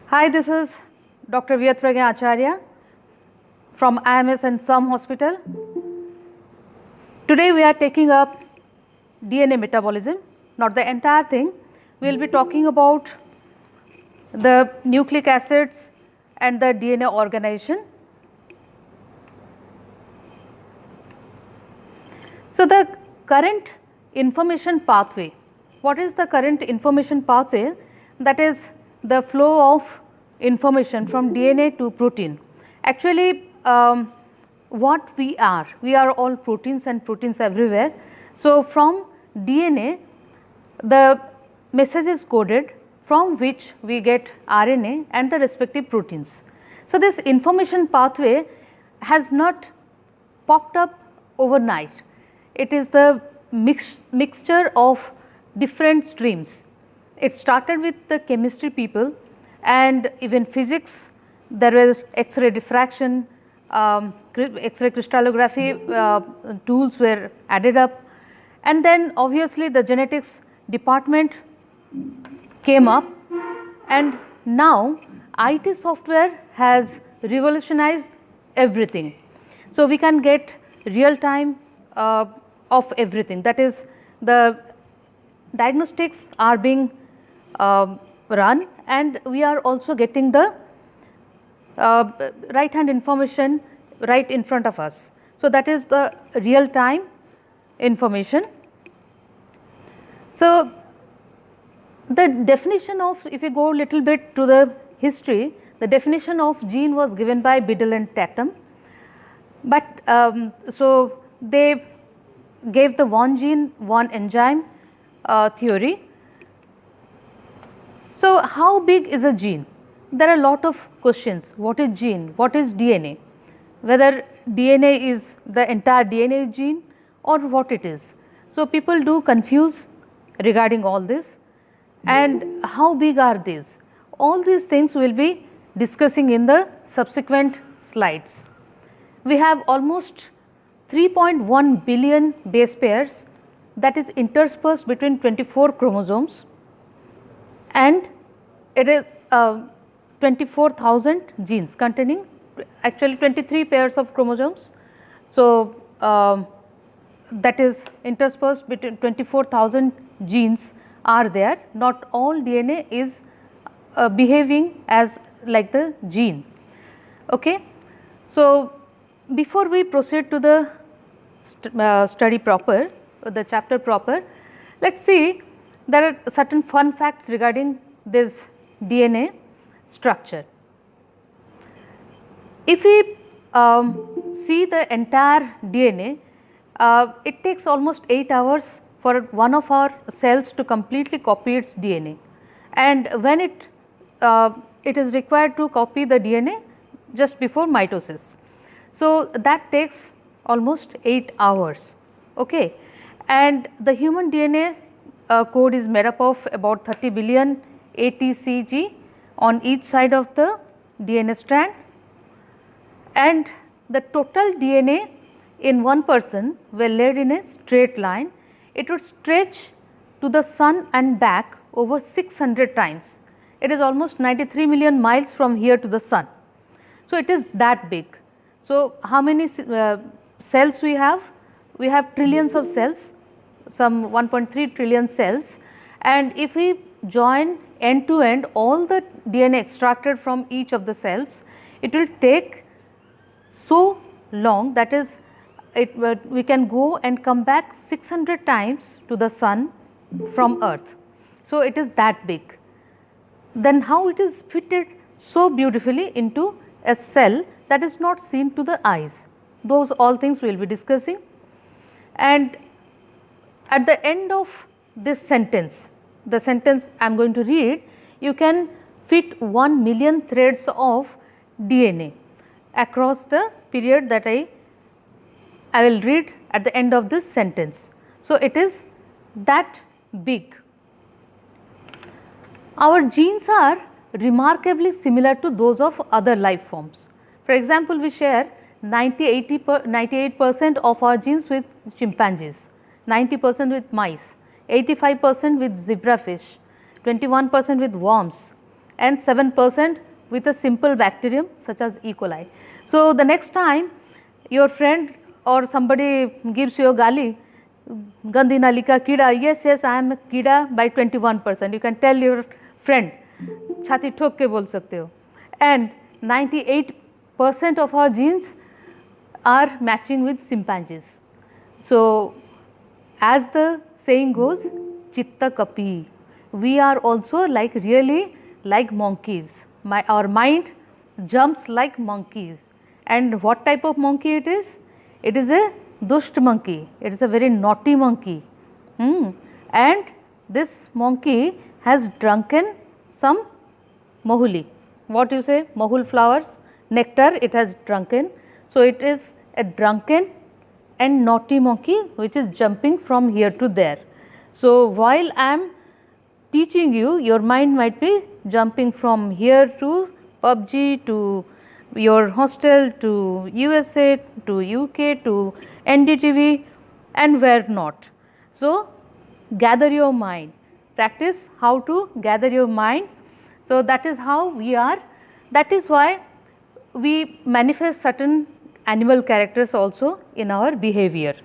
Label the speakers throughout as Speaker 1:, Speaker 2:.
Speaker 1: Hi, this is Dr. V P Acharya from IMS and SUM Hospital. Today we are taking up DNA metabolism, not the entire thing. We will be talking about the nucleic acids and the DNA organization. So, the current information pathway, what is the current information pathway? That is the flow of information from DNA to protein. Actually, what we are all proteins and proteins everywhere. So, from DNA the message is coded from which we get RNA and the respective proteins. So, this information pathway has not popped up overnight. It is the mixture of different streams. It started with the chemistry people and even physics. There was X-ray diffraction, X-ray crystallography tools were added up, and then obviously the genetics department came up, and now IT software has revolutionized everything. So, we can get real time of everything, that is the diagnostics are being run, and we are also getting the right hand information right in front of us. So, that is the real time information. So, the definition of, if you go little bit to the history, the definition of gene was given by Biddle and Tatum, but so they gave the one gene one enzyme theory. So, how big is a gene? There are a lot of questions. What is gene? What is DNA? Whether DNA is the entire DNA gene or what it is. So, people do confuse regarding all this, and how big are these? All these things we will be discussing in the subsequent slides. We have almost 3.1 billion base pairs, that is interspersed between 24 chromosomes, and it is 24,000 genes containing actually 23 pairs of chromosomes. So, that is interspersed between 24,000 genes are there. Not all DNA is behaving as like the gene. Okay. So, before we proceed to the study proper, the chapter proper, let us see there are certain fun facts regarding this DNA structure. If we see the entire DNA, it takes almost 8 hours for one of our cells to completely copy its DNA, and when it is required to copy the DNA just before mitosis. So, that takes almost 8 hours. Okay. And the human DNA code is made up of about 30 billion ATCG on each side of the DNA strand, and the total DNA in one person when laid in a straight line, it would stretch to the sun and back over 600 times. It is almost 93 million miles from here to the sun. So, it is that big. So, how many cells we have? We have trillions of cells, some 1.3 trillion cells, and if we join end to end all the DNA extracted from each of the cells, it will take so long, that is we can go and come back 600 times to the sun from earth. So, it is that big. Then how it is fitted so beautifully into a cell that is not seen to the eyes, those all things we will be discussing. And at the end of this sentence, the sentence I am going to read, you can fit 1 million threads of DNA across the period that I will read at the end of this sentence. So, it is that big. Our genes are remarkably similar to those of other life forms. For example, we share 98% of our genes with chimpanzees, 90% with mice, 85% with zebrafish, 21% with worms, and 7% with a simple bacterium such as E. coli. So, the next time your friend or somebody gives you a gali, Gandhi nali ka kida, yes, I am a kida by 21%. You can tell your friend, छाती ठोक के बोल सकते हो. And 98% of our genes are matching with chimpanzees. So, as the saying goes, chitta kapi, we are also like really like monkeys. Our mind jumps like monkeys. And what type of monkey it is? It is a dusht monkey, it is a very naughty monkey. And this monkey has drunken some mahuli. What you say? Mahul flowers, nectar it has drunken. So, it is a drunken and naughty monkey which is jumping from here to there. So, while I am teaching you, your mind might be jumping from here to PUBG, to your hostel, to USA, to UK, to NDTV and where not. So, gather your mind, practice how to gather your mind. So, that is how we are, that is why we manifest certain animal characters also in our behavior.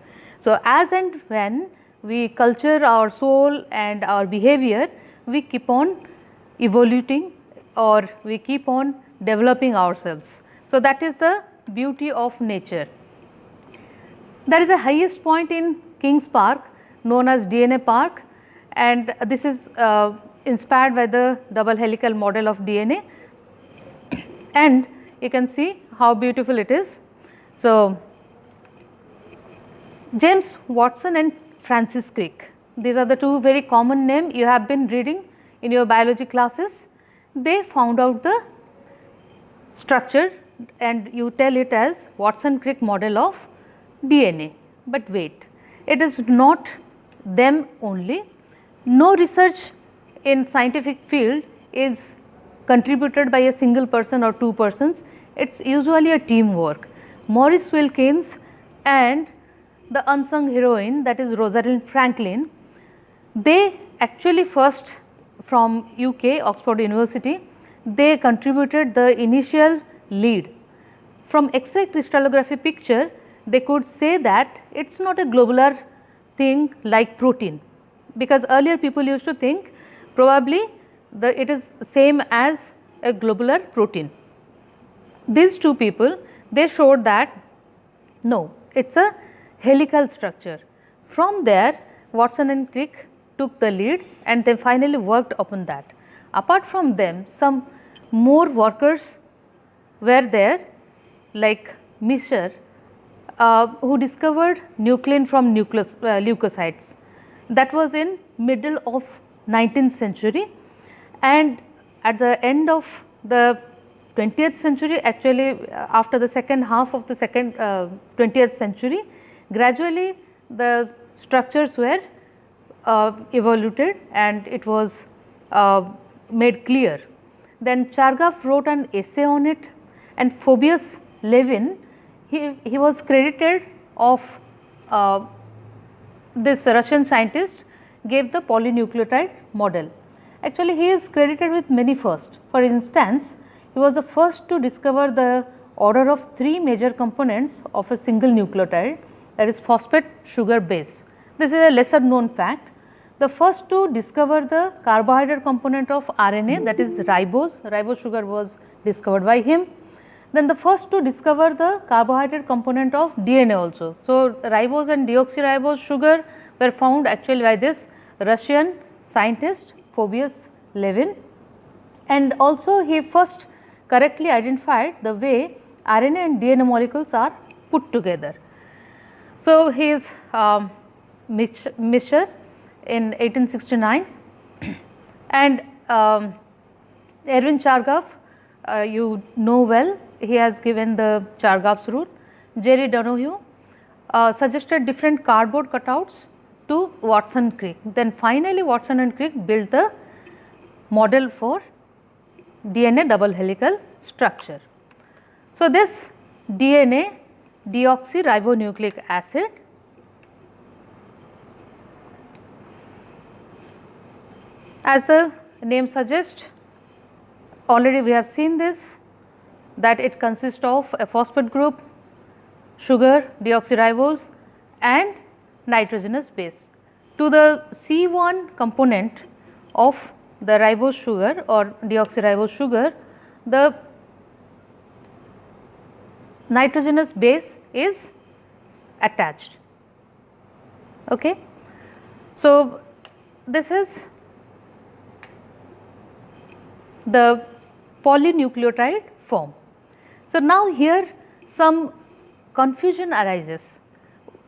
Speaker 1: So, as and when we culture our soul and our behavior, we keep on evolving or we keep on developing ourselves. So, that is the beauty of nature. There is a highest point in King's Park known as DNA Park, and this is inspired by the double helical model of DNA, and you can see how beautiful it is. So, James Watson and Francis Crick, these are the two very common names you have been reading in your biology classes. They found out the structure and you tell it as Watson-Crick model of DNA. But wait, it is not them only. No research in scientific field is contributed by a single person or two persons. It is usually a teamwork. Maurice Wilkins and the unsung heroine, that is Rosalind Franklin, they actually first from UK, Oxford University, they contributed the initial lead. From X-ray crystallography picture, they could say that it is not a globular thing like protein, because earlier people used to think probably it is same as a globular protein. These two people, they showed that no, it is a helical structure. From there, Watson and Crick took the lead and they finally worked upon that. Apart from them, some more workers were there like Mischer, who discovered nuclein from leukocytes. That was in middle of 19th century, and at the end of the 20th century, actually after the second half of the 20th century, gradually the structures were evoluted and it was made clear. Then Chargaff wrote an essay on it, and Phoebus Levin, he was credited of this Russian scientist gave the polynucleotide model. Actually, he is credited with many firsts. For instance, he was the first to discover the order of 3 major components of a single nucleotide, that is phosphate, sugar, base. This is a lesser known fact. The first to discover the carbohydrate component of RNA, that is ribose sugar was discovered by him. Then the first to discover the carbohydrate component of DNA also. So, ribose and deoxyribose sugar were found actually by this Russian scientist Phoebus Levin, and also he first correctly identified the way RNA and DNA molecules are put together. So, he is Mischer in 1869 and Erwin Chargaff, you know well, he has given the Chargaff's rule. Jerry Donohue suggested different cardboard cutouts to Watson-Crick. Then finally, Watson and Crick built the model for DNA double helical structure. So, this DNA deoxyribonucleic acid as the name suggests, already we have seen this, that it consists of a phosphate group, sugar, deoxyribose and nitrogenous base. To the C1 component of the ribose sugar or deoxyribose sugar, the nitrogenous base is attached. Okay. So, this is the polynucleotide form. So, now here some confusion arises,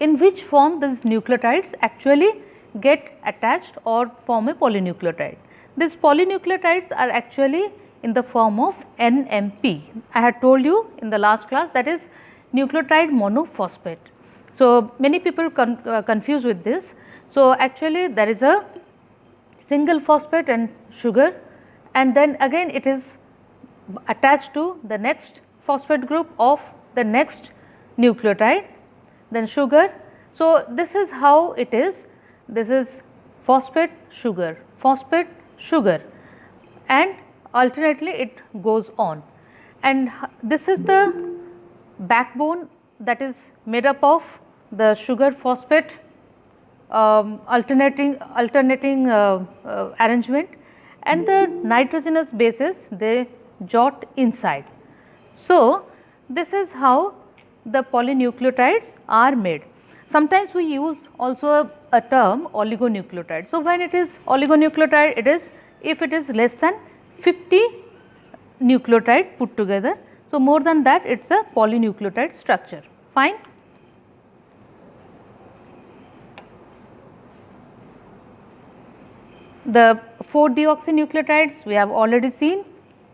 Speaker 1: in which form these nucleotides actually get attached or form a polynucleotide. These polynucleotides are actually in the form of NMP. I had told you in the last class, that is nucleotide monophosphate. So, many people confuse with this. So, actually there is a single phosphate and sugar, and then again it is attached to the next phosphate group of the next nucleotide, then sugar. So, this is how it is. This is phosphate sugar, and alternately it goes on, and this is the backbone that is made up of the sugar phosphate alternating arrangement, and the nitrogenous bases they jot inside. So, this is how the polynucleotides are made. Sometimes we use also a term oligonucleotide. So, when it is oligonucleotide, it is if it is less than 50 nucleotide put together. So, more than that it is a polynucleotide structure. Fine. The 4 deoxynucleotides we have already seen,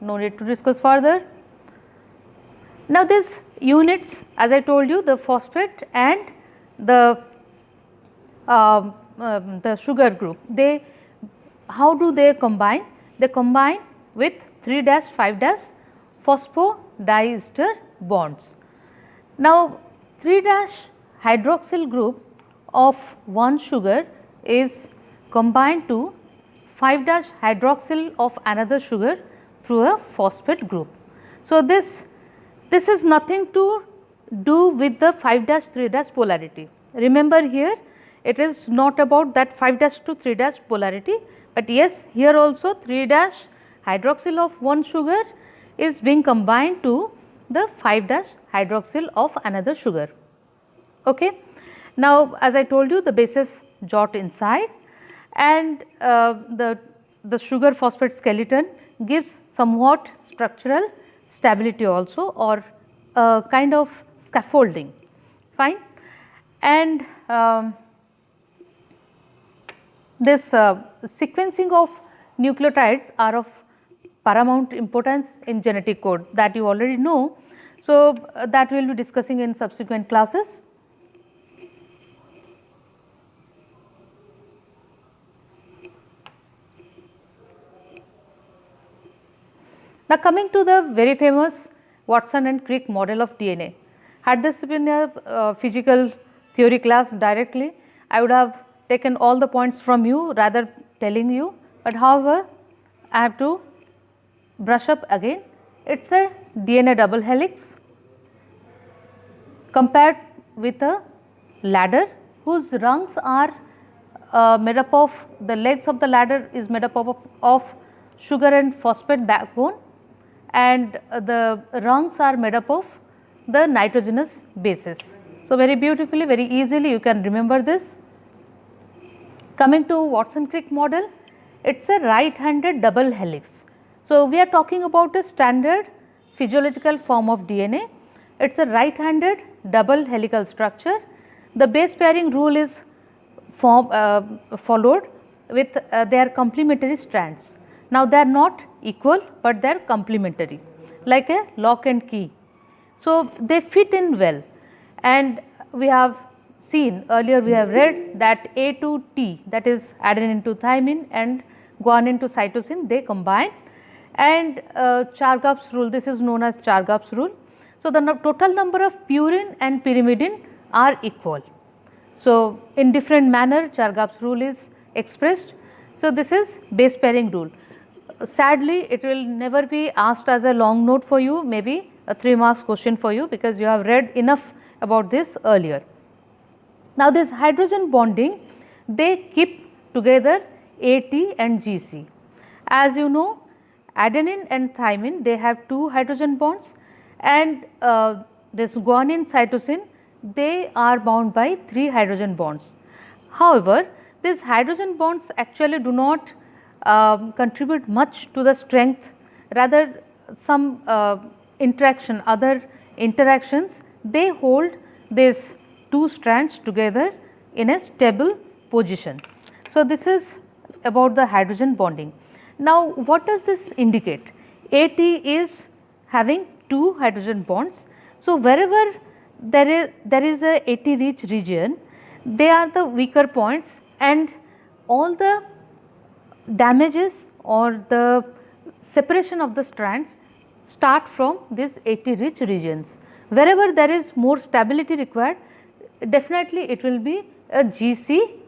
Speaker 1: no need to discuss further. Now, these units, as I told you, the phosphate and the sugar group, they how do they combine? They combine with 3-5- phosphodiester bonds. Now, 3-hydroxyl group of one sugar is combined to 5-hydroxyl of another sugar through a phosphate group. So, this is nothing to do with the 5-3- polarity. Remember, here it is not about that 5- to 3- polarity, but yes, here also 3-hydroxyl of one sugar is being combined to the 5-hydroxyl of another sugar. Okay. Now, as I told you, the bases jot inside, and the sugar phosphate skeleton gives somewhat structural stability also, or kind of scaffolding. Fine. And this sequencing of nucleotides are of paramount importance in genetic code, that you already know. So, that we will be discussing in subsequent classes. Now, coming to the very famous Watson and Crick model of DNA. Had this been a physical theory class directly, I would have taken all the points from you rather telling you, but however, I have to brush up again. It is a DNA double helix compared with a ladder whose rungs are made up of, the legs of the ladder is made up of sugar and phosphate backbone, and the rungs are made up of the nitrogenous bases. So, very beautifully, very easily you can remember this. Coming to Watson-Crick model, it is a right-handed double helix. So, we are talking about a standard physiological form of DNA. It is a right-handed double helical structure. The base pairing rule is followed with their complementary strands. Now, they are not equal, but they are complementary, like a lock and key. So, they fit in well, and we have seen earlier, we have read that A to T, that is adenine to thymine and guanine to cytosine, they combine, and Chargaff's rule, this is known as Chargaff's rule. So, the total number of purine and pyrimidine are equal. So, in different manner Chargaff's rule is expressed. So, this is base pairing rule. sadly it will never be asked as a long note for you, maybe a 3 marks question for you, because you have read enough about this earlier. Now, this hydrogen bonding, they keep together AT and GC. As you know, adenine and thymine, they have 2 hydrogen bonds, and this guanine cytosine, they are bound by 3 hydrogen bonds. However, these hydrogen bonds actually do not contribute much to the strength, rather some other interactions, they hold these 2 strands together in a stable position. So, this is about the hydrogen bonding. Now, what does this indicate? AT is having 2 hydrogen bonds. So, wherever there is a AT rich region, they are the weaker points, and all the damages or the separation of the strands start from these AT rich regions. Wherever there is more stability required, definitely it will be a GC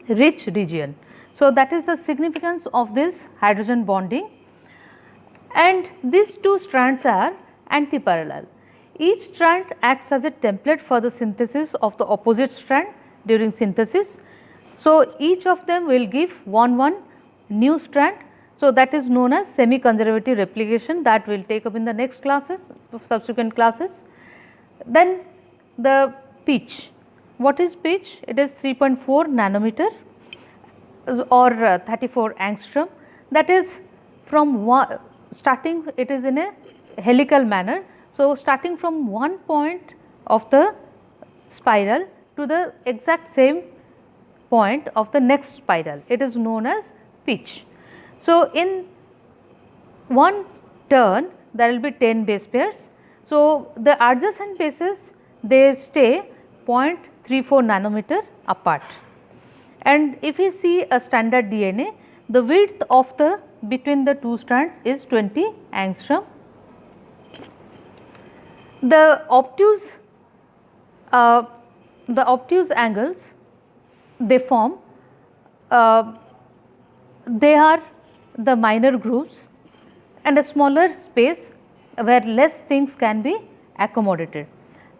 Speaker 1: rich region. So, that is the significance of this hydrogen bonding, and these 2 strands are antiparallel. Each strand acts as a template for the synthesis of the opposite strand during synthesis. So, each of them will give one new strand. So, that is known as semi conservative replication, that we will take up in the next classes, subsequent classes. Then the pitch. What is pitch? It is 3.4 nanometer or 34 angstrom, that is from starting, it is in a helical manner. So, starting from one point of the spiral to the exact same point of the next spiral, it is known as pitch. So, in one turn there will be 10 base pairs. So, the adjacent bases, they stay 0.34 nanometer apart. And if you see a standard DNA, the width of the between the 2 strands is 20 angstrom. The obtuse angles they form, they are the minor grooves and a smaller space where less things can be accommodated,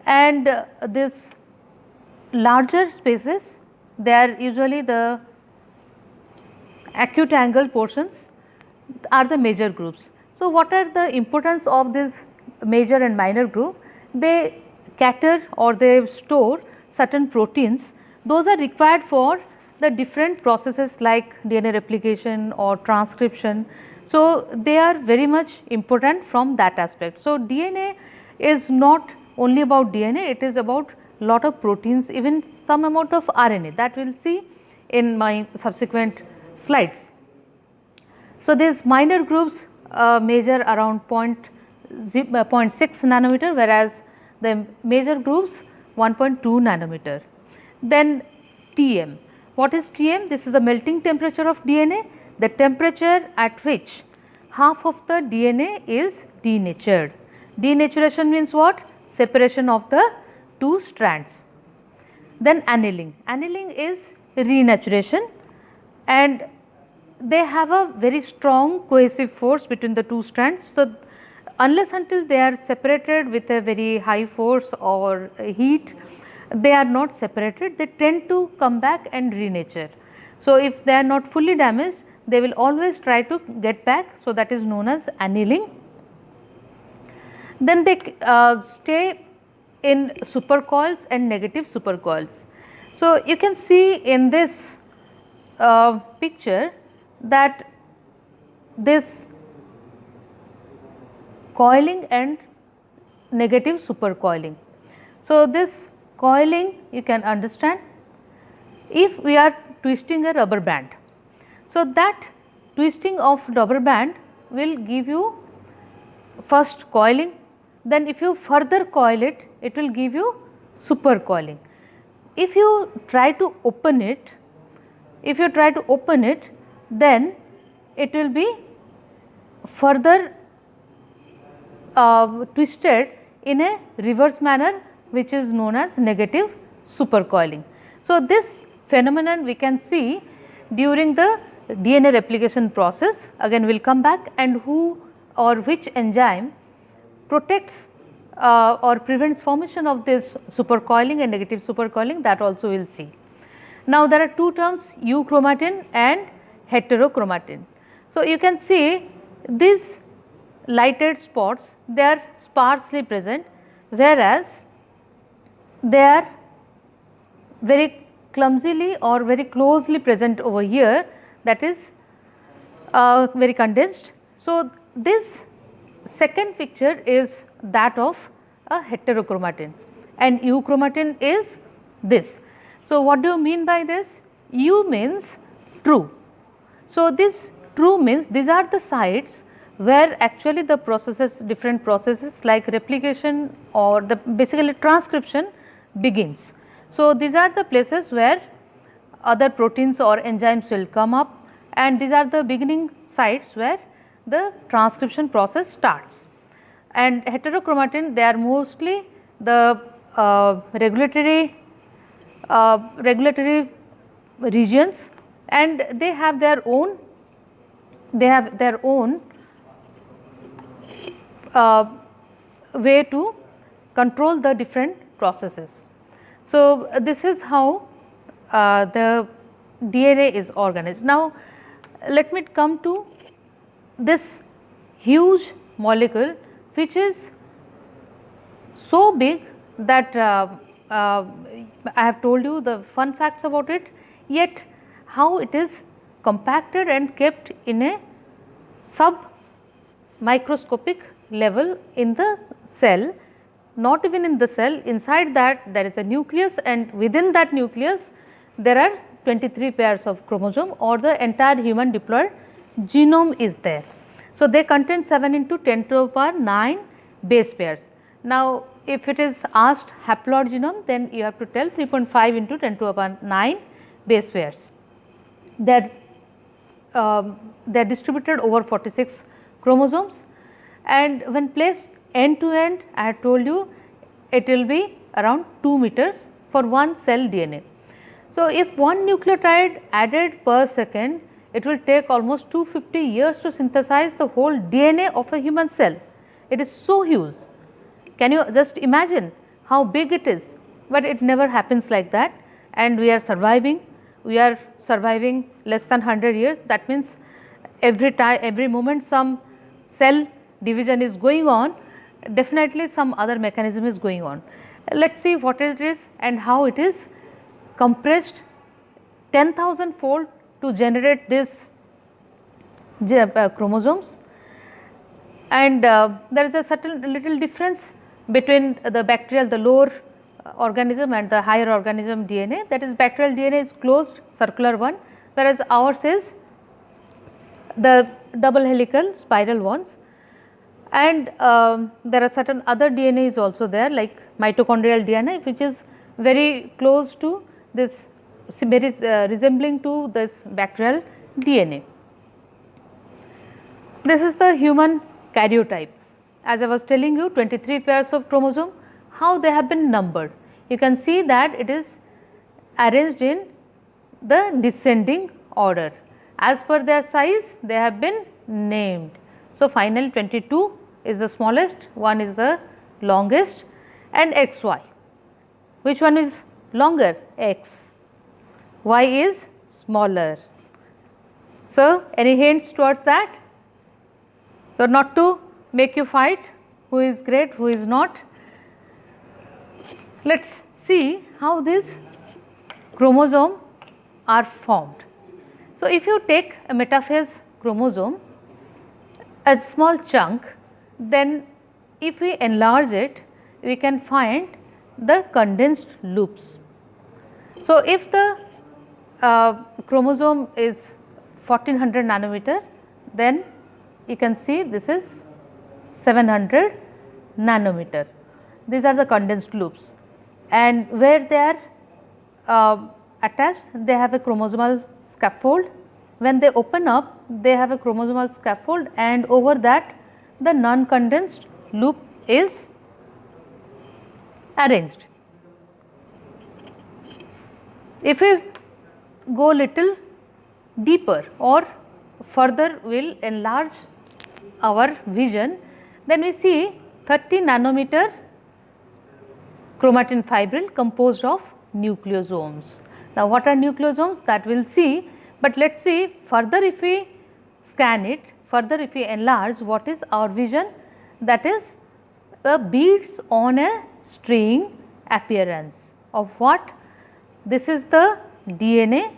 Speaker 1: and this larger spaces, they are usually the acute angle portions are the major grooves. So, what are the importance of this major and minor groove? They cater or they store certain proteins, those are required for the different processes like DNA replication or transcription. So, they are very much important from that aspect. So, DNA is not only about DNA, it is about lot of proteins, even some amount of RNA, that we will see in my subsequent slides. So, these minor grooves measure around 0.6 nanometer, whereas the major grooves 1.2 nanometer. Then Tm. What is Tm? This is the melting temperature of DNA, the temperature at which half of the DNA is denatured. Denaturation means what? Separation of the 2 strands. Then annealing. Annealing is renaturation, and they have a very strong cohesive force between the 2 strands. So, unless until they are separated with a very high force or heat, they are not separated, they tend to come back and renature. So, if they are not fully damaged, they will always try to get back. So, that is known as annealing. Then they stay in supercoils and negative supercoils. So, you can see in this picture that this coiling and negative supercoiling. So, this coiling you can understand if we are twisting a rubber band. So, that twisting of rubber band will give you first coiling, then if you further coil it, it will give you supercoiling. If you try to open it, then it will be further twisted in a reverse manner, which is known as negative supercoiling. So, this phenomenon we can see during the DNA replication process, again we will come back, and who or which enzyme protects or prevents formation of this supercoiling and negative supercoiling, that also we will see. Now there are two terms, euchromatin and heterochromatin. So you can see these lighted spots, they are sparsely present, whereas they are very clumsily or very closely present over here, that is very condensed. So this second picture is that of a heterochromatin and euchromatin is this. So what do you mean by this? U means true. So this true means these are the sites where actually the processes, different processes like replication or the basically transcription begins. So these are the places where other proteins or enzymes will come up, and these are the beginning sites where the transcription process starts. And heterochromatin, they are mostly the regulatory regions, and they have their own way to control the different processes. So this is how the DNA is organized. Now let me come to this huge molecule which is so big that I have told you the fun facts about it, yet how it is compacted and kept in a sub microscopic level in the cell, not even in the cell, inside that there is a nucleus, and within that nucleus there are 23 pairs of chromosome, or the entire human diploid genome is there. So they contain 7 into 10 to the power 9 base pairs. Now if it is asked haploid genome, then you have to tell 3.5 into 10 to the power 9 base pairs. They are distributed over 46 chromosomes, and when placed end to end, I had told you it will be around 2 meters for one cell DNA. So if one nucleotide added per second, it will take almost 250 years to synthesize the whole DNA of a human cell. It is so huge. Can you just imagine how big it is? But it never happens like that, and we are surviving. We are surviving less than 100 years. That means every moment some cell division is going on, definitely some other mechanism is going on. Let us see what it is and how it is compressed 10,000 fold to generate this chromosomes. And there is a certain little difference between the bacterial, the lower organism, and the higher organism DNA. That is, bacterial DNA is closed circular one, whereas ours is the double helical spiral ones. And there are certain other DNA is also there, like mitochondrial DNA, which is very close to this, very resembling to this bacterial DNA. This is the human karyotype. As I was telling you, 23 pairs of chromosome, how they have been numbered. You can see that it is arranged in the descending order. As per their size, they have been named. So finally 22 is the smallest, 1 is the longest, and XY. Which one is longer? X. Y is smaller. So any hints towards that? So not to make you fight who is great, who is not. Let us see how these chromosomes are formed. So if you take a metaphase chromosome, a small chunk, then if we enlarge it, we can find the condensed loops. So if the chromosome is 1400 nanometer, then you can see this is 700 nanometer. These are the condensed loops, and where they are attached, they have a chromosomal scaffold. When they open up, they have a chromosomal scaffold, and over that the non-condensed loop is arranged. If we go little deeper or further will enlarge our vision, then we see 30 nanometer chromatin fibril composed of nucleosomes. Now, what are nucleosomes, that we will see, but let us see further if we scan it, further if we enlarge, what is our vision, that is a beads on a string appearance of what? This is the DNA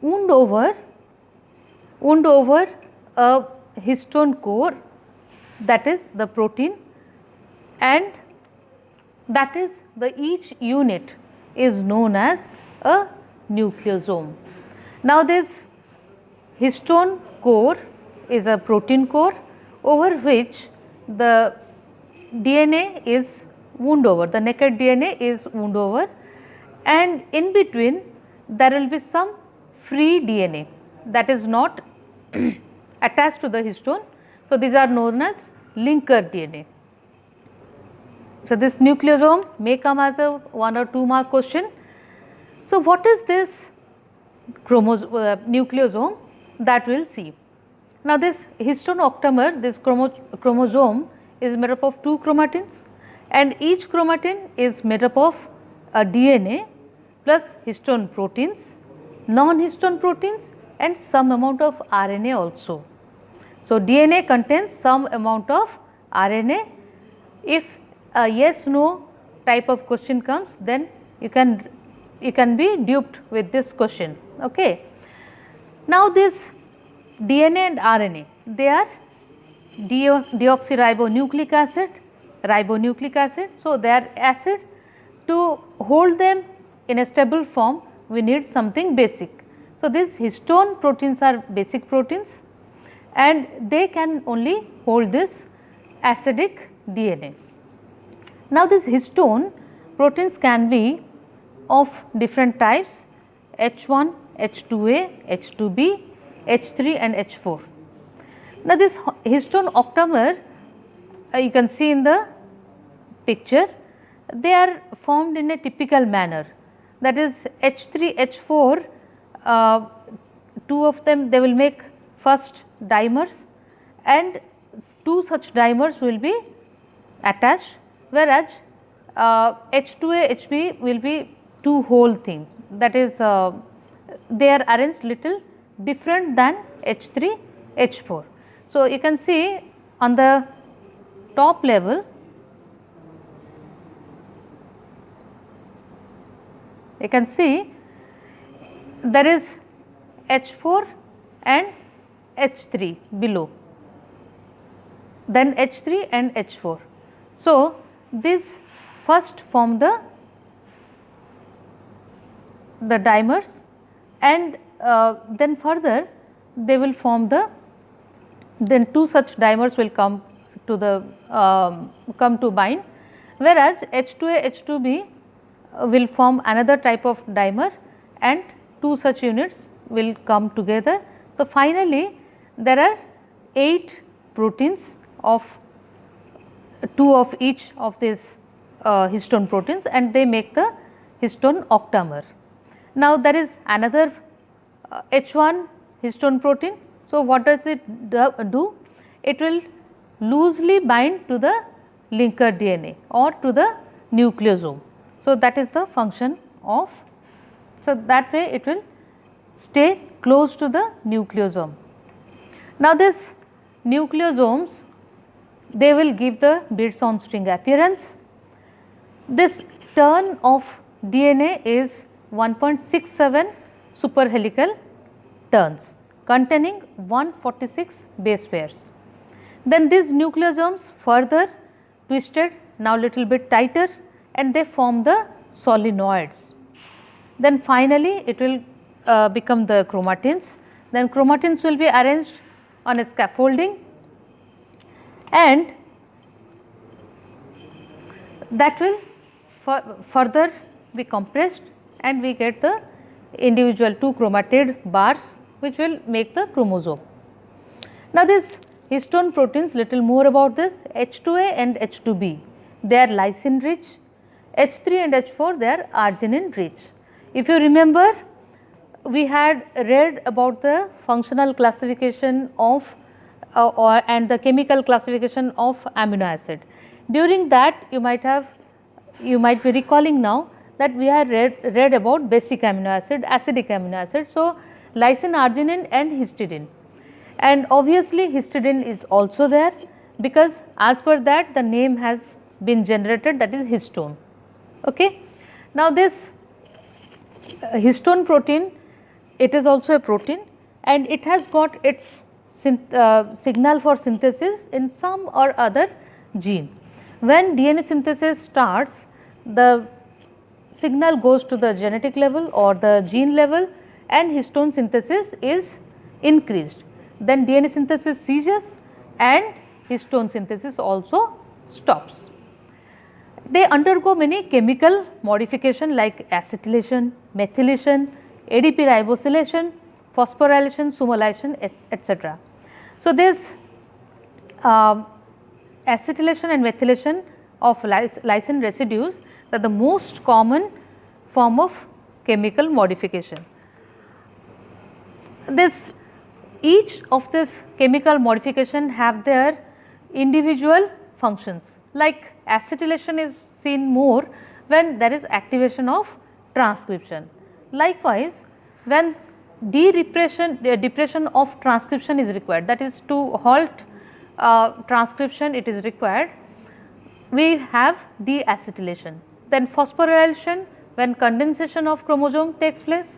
Speaker 1: wound over a histone core, that is the protein, and that is the each unit is known as a nucleosome. Now, this histone core is a protein core over which the DNA is wound over, the naked DNA is wound over, and in between there will be some free DNA that is not attached to the histone. So, these are known as linker DNA. So, this nucleosome may come as a 1 or 2 mark question. So, what is this nucleosome, that we will see. Now, this histone octamer, this chromosome is made up of 2 chromatins, and each chromatin is made up of a DNA plus histone proteins, non-histone proteins, and some amount of RNA also. So, DNA contains some amount of RNA. If a yes no type of question comes, then you can be duped with this question. Okay. Now, this DNA and RNA, they are deoxyribonucleic acid, so they are acid. To hold them in a stable form, we need something basic. So, these histone proteins are basic proteins, and they can only hold this acidic DNA. Now, this histone proteins can be of different types, H1, H2A, H2B, H3 and H4. Now, this histone octamer, you can see in the picture, they are formed in a typical manner, that is H3, H4, 2 of them they will make first dimers, and 2 such dimers will be attached, whereas H2A, HB will be 2 whole things, that is they are arranged little different than H3, H4. So, you can see on the top level, you can see there is H4 and H3 below, then H3 and H4. So, this first form the dimers, and then further they will form then 2 such dimers will come to bind, whereas H2A, H2B will form another type of dimer, and 2 such units will come together. So, finally, there are 8 proteins of 2 of each of these histone proteins, and they make the histone octamer. Now, there is another H1 histone protein. So, what does it do? It will loosely bind to the linker DNA or to the nucleosome. So, that is the function of, so that way it will stay close to the nucleosome. Now, this nucleosomes, they will give the beads on string appearance. This turn of DNA is 1.67 superhelical turns containing 146 base pairs. Then these nucleosomes further twisted, now little bit tighter, and they form the solenoids. Then finally, it will become the chromatins. Then chromatins will be arranged on a scaffolding, and that will further be compressed, and we get the individual 2 chromatid bars which will make the chromosome. Now, this histone proteins, little more about this, H2A and H2B, they are lysine rich, H3 and H4 they are arginine rich. If you remember, we had read about the functional classification of and the chemical classification of amino acid. During that you might be recalling now that we have read about basic amino acid, acidic amino acid. So, lysine, arginine and histidine, and obviously histidine is also there, because as per that the name has been generated, that is histone. Okay. Now, this histone protein, it is also a protein and it has got its signal for synthesis in some or other gene. When DNA synthesis starts, the signal goes to the genetic level or the gene level and histone synthesis is increased. Then DNA synthesis ceases and histone synthesis also stops. They undergo many chemical modification like acetylation, methylation, ADP ribosylation, phosphorylation, sumolation, etc. So, this acetylation and methylation of lysine residues are the most common form of chemical modification. Each of this chemical modification have their individual functions, like acetylation is seen more when there is activation of transcription. Likewise, when depression of transcription is required, that is to halt transcription it is required, we have deacetylation. Then phosphorylation when condensation of chromosome takes place.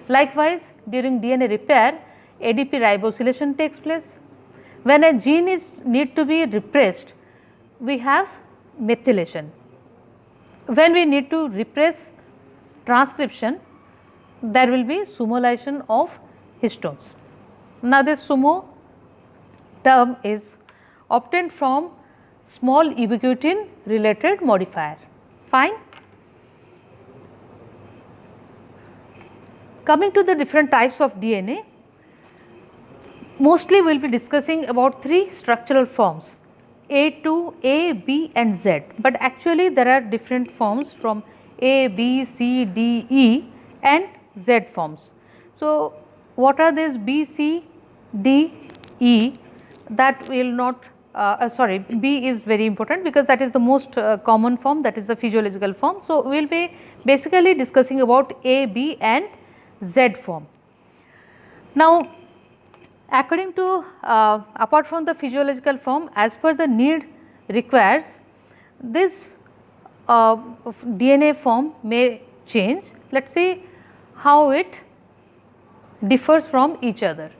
Speaker 1: Likewise, during DNA repair ADP ribosylation takes place. When a gene is need to be repressed, we have methylation. When we need to repress transcription, there will be sumolation of histones. Now, this sumo term is obtained from small ubiquitin related modifier. Fine. Coming to the different types of DNA, mostly we will be discussing about 3 structural forms, A2, A, B and Z, but actually there are different forms from A, B, C, D, E and Z forms. So, what are these B, C, D, E? That will not B is very important because that is the most common form, that is the physiological form. So, we will be basically discussing about A, B and Z form. Now, according to apart from the physiological form, as per the need requires, this DNA form may change. Let us see how it differs from each other.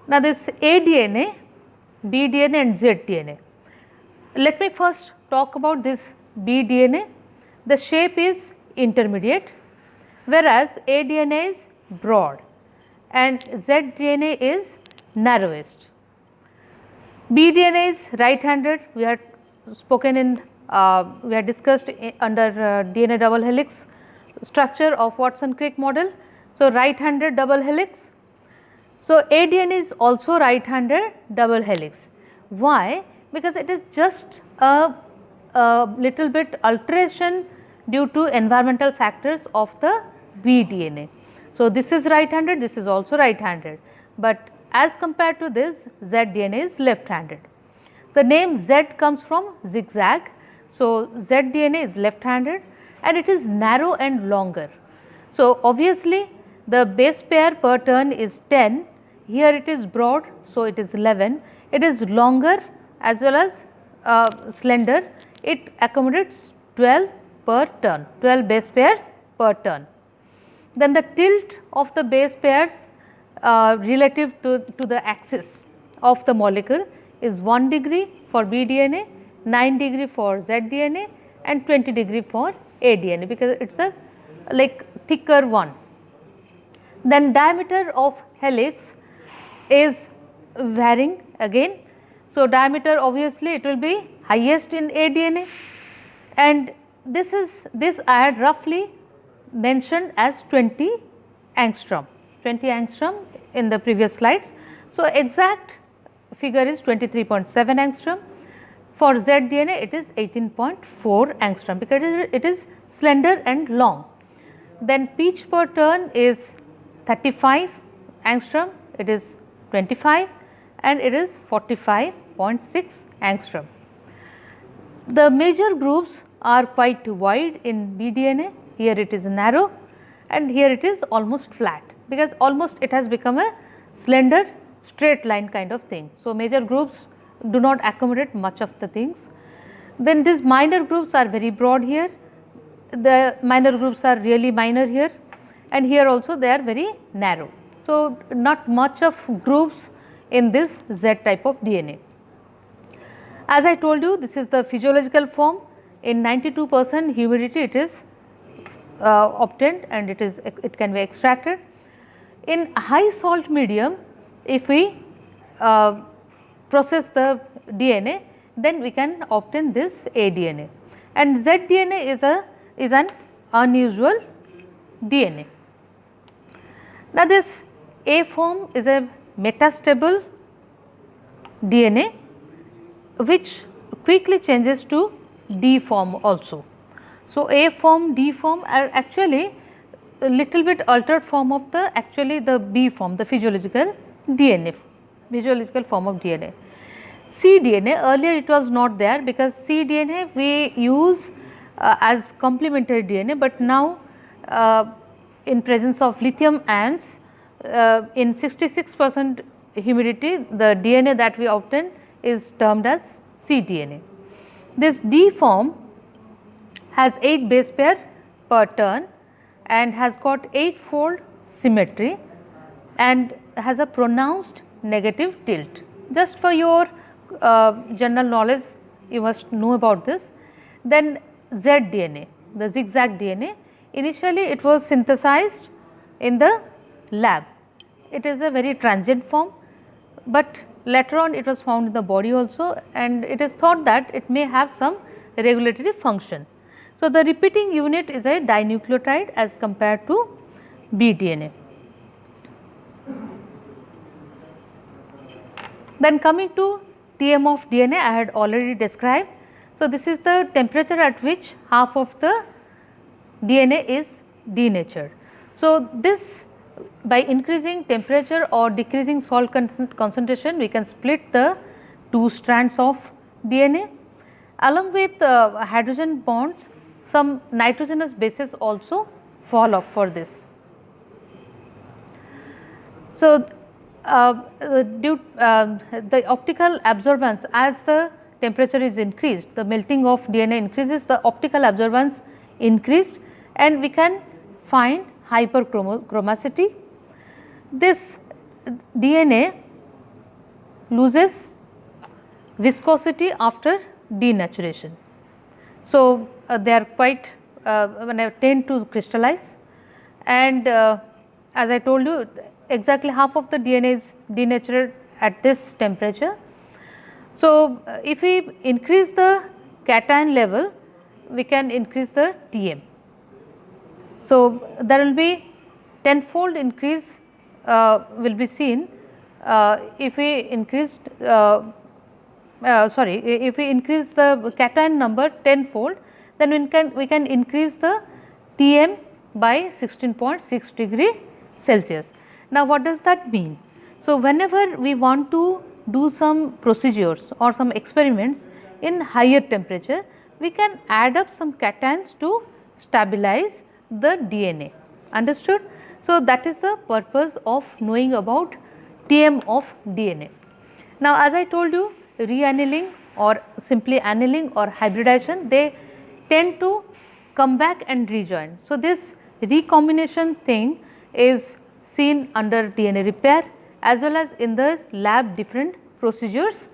Speaker 1: Now, this A DNA, B DNA and Z DNA. Let me first talk about this B DNA. The shape is intermediate, whereas A DNA is broad and Z DNA is narrowest. B DNA is right handed, we had spoken in we had discussed under DNA double helix structure of Watson-Crick model. So, right handed double helix. So, A DNA is also right handed double helix. Why? Because it is just a little bit alteration due to environmental factors of the B DNA. So, this is right handed, this is also right handed, but as compared to this, Z DNA is left handed. The name Z comes from zigzag. So, Z DNA is left handed and it is narrow and longer. So, obviously, the base pair per turn is 10, here it is broad, so it is 11, it is longer as well as slender, it accommodates 12 per turn, 12 base pairs per turn. Then the tilt of the base pairs relative to the axis of the molecule is 1 degree for B DNA, 9 degree for Z DNA and 20 degree for A DNA, because it is a like thicker one. Then diameter of helix is varying again. So, diameter obviously it will be highest in A DNA, and this I had roughly mentioned as 20 angstrom in the previous slides. So, exact figure is 23.7 angstrom. For Z DNA it is 18.4 angstrom because it is slender and long. Then pitch per turn is 35 angstrom, it is 25 and it is 45.6 angstrom. The major groups are quite wide in bDNA, here it is narrow and here it is almost flat, because almost it has become a slender straight line kind of thing. So, major groups do not accommodate much of the things. Then these minor groups are very broad here, the minor groups are really minor here, and here also they are very narrow. So, not much of groups in this Z type of DNA. As I told you, this is the physiological form. In 92% humidity it is obtained and it can be extracted. In high salt medium, if we process the DNA, then we can obtain this aDNA, and zDNA is an unusual DNA. Now, this A form is a metastable DNA which quickly changes to D form also. So, A form, D form are actually a little bit altered form of the B form, the physiological DNA, physiological form of DNA. cDNA, earlier it was not there, because cDNA we use as complementary DNA, but now in presence of lithium ions in 66% humidity, the DNA that we obtain is termed as cDNA. This D form has 8 base pair per turn and has got 8-fold symmetry and has a pronounced negative tilt. Just for your general knowledge, you must know about this. Then zDNA, the zigzag DNA, initially it was synthesized in the lab. It is a very transient form, but later on it was found in the body also, and it is thought that it may have some regulatory function. So, the repeating unit is a dinucleotide as compared to bDNA. Then coming to Tm of DNA, I had already described. So, this is the temperature at which half of the DNA is denatured. So, this by increasing temperature or decreasing salt concentration, we can split the 2 strands of DNA. Along with hydrogen bonds, some nitrogenous bases also fall off for this. So, the optical absorbance, as the temperature is increased, the melting of DNA increases, the optical absorbance increased, and we can find hyperchromacity. This DNA loses viscosity after denaturation. So, they are quite tend to crystallize, and as I told you, exactly half of the DNA is denatured at this temperature. So, if we increase the cation level, we can increase the Tm. So, there will be 10-fold increase will be seen if we increase if we increase the cation number 10-fold, then we can increase the Tm by 16.6 degree Celsius. Now, what does that mean? So, whenever we want to do some procedures or some experiments in higher temperature, we can add up some cations to stabilize the DNA. Understood? So, that is the purpose of knowing about Tm of DNA. Now, as I told you, reannealing or simply annealing or hybridization, they tend to come back and rejoin. So, this recombination thing is seen under DNA repair as well as in the lab different procedures.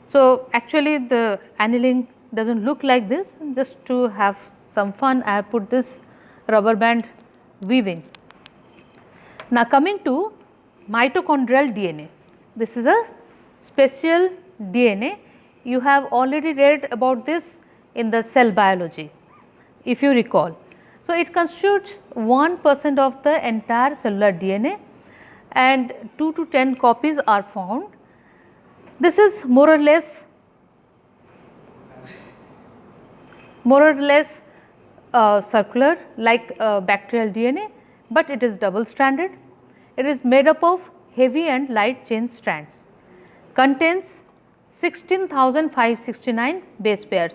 Speaker 1: So, actually the annealing does not look like this. Just to have some fun, I have put this rubber band weaving. Now, coming to mitochondrial DNA, this is a special DNA. You have already read about this in the cell biology, if you recall. So, it constitutes 1% of the entire cellular DNA and 2 to 10 copies are found. This is more or less circular like bacterial DNA, but it is double stranded. It is made up of heavy and light chain strands, contains 16,569 base pairs.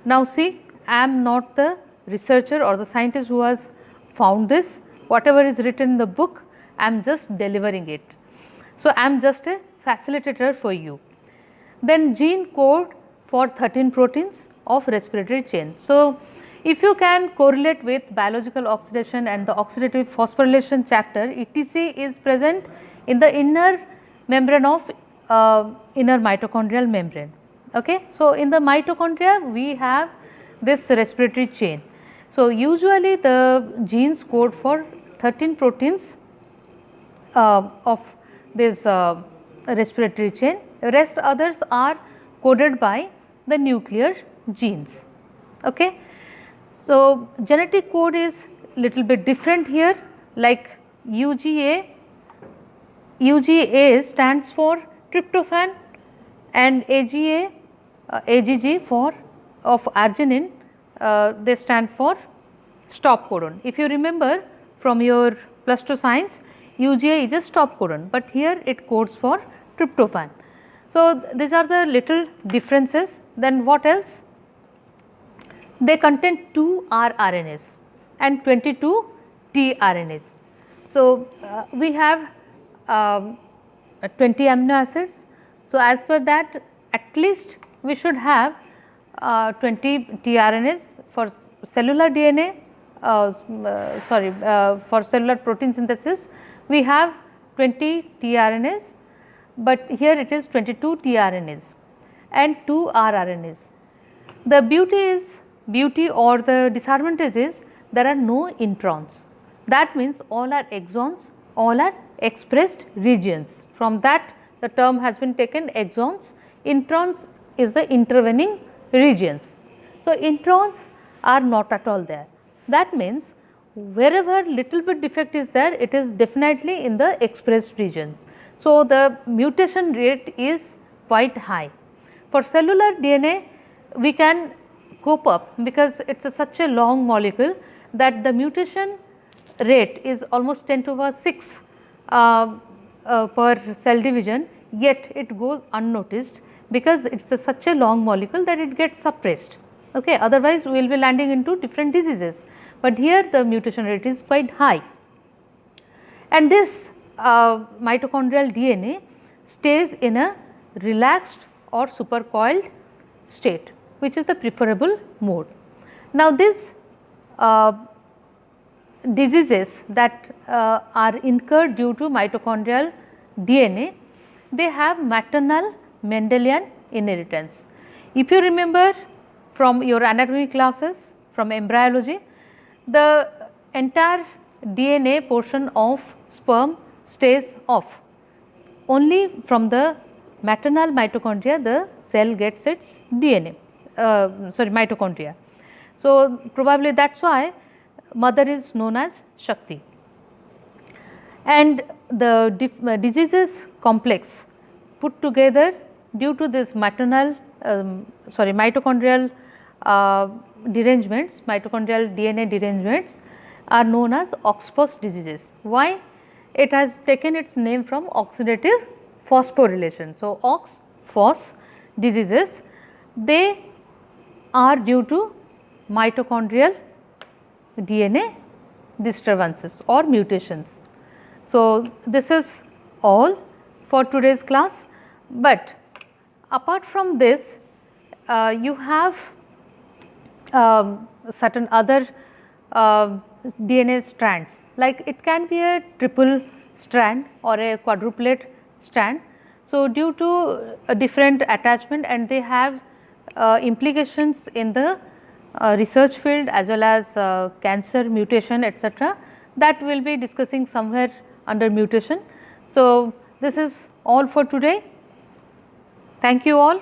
Speaker 1: Now see, I am not the researcher or the scientist who has found this. Whatever is written in the book, I am just delivering it. So, I am just a facilitator for you. Then gene code for 13 proteins of respiratory chain. So, if you can correlate with biological oxidation and the oxidative phosphorylation chapter, ETC is present in the inner membrane of inner mitochondrial membrane. Okay. So, in the mitochondria we have this respiratory chain. So, usually the genes code for 13 proteins of this respiratory chain, rest others are coded by the nuclear genes. Okay. So, genetic code is little bit different here, like UGA stands for tryptophan, and AGG for of arginine, they stand for stop codon. If you remember from your +2 science, UGA is a stop codon, but here it codes for tryptophan. So, these are the little differences. Then what else? They contain 2 rRNAs and 22 tRNAs. So, we have 20 amino acids. So, as per that, at least we should have 20 tRNAs for cellular DNA, for cellular protein synthesis we have 20 tRNAs, but here it is 22 tRNAs and 2 rRNAs. The beauty or the disadvantage is there are no introns. That means all are exons, all are expressed regions. From that the term has been taken exons. Introns is the intervening regions. So, introns are not at all there. That means wherever little bit defect is there, it is definitely in the expressed regions. So, the mutation rate is quite high. For cellular DNA we can cope up because it is such a long molecule that the mutation rate is almost 10 to the 6 per cell division, yet it goes unnoticed because it is such a long molecule that it gets suppressed. Okay. Otherwise, we will be landing into different diseases, but here the mutation rate is quite high. And this mitochondrial DNA stays in a relaxed or supercoiled state, which is the preferable mode. Now, these diseases that are incurred due to mitochondrial DNA, they have maternal Mendelian inheritance. If you remember from your anatomy classes, from embryology, the entire DNA portion of sperm stays off. Only from the maternal mitochondria the cell gets its DNA, mitochondria. So, probably that is why mother is known as Shakti. And the diseases complex put together due to this mitochondrial derangements, mitochondrial DNA derangements are known as Oxphos diseases. Why? It has taken its name from oxidative phosphorylation. So, Oxphos diseases, they are due to mitochondrial DNA disturbances or mutations. So, this is all for today's class, but apart from this you have certain other DNA strands, like it can be a triple strand or a quadruplet strand. So, due to a different attachment and they have implications in the research field as well as cancer, mutation, etc., that we will be discussing somewhere under mutation. So, this is all for today. Thank you all.